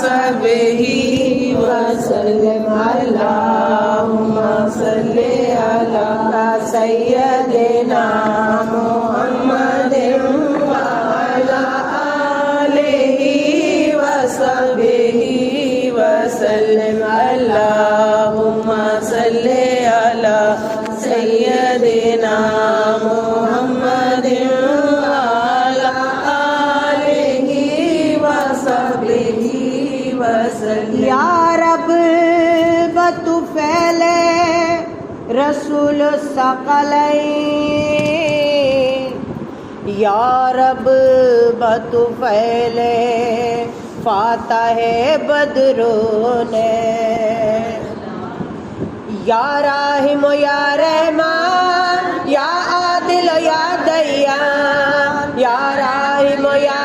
وصحبه وسلم اللهم صل على سيدنا محمد وعلى آله وصحبه وسلم اللهم صل على سيدنا محمد وعلى آله وصحبه وسلم یا رب بطفیل رسول الثقلین، یا رب بطفیل فاتح بدرون، یا راحم یا رحمان یا عادل یا دیان، یا راحم یا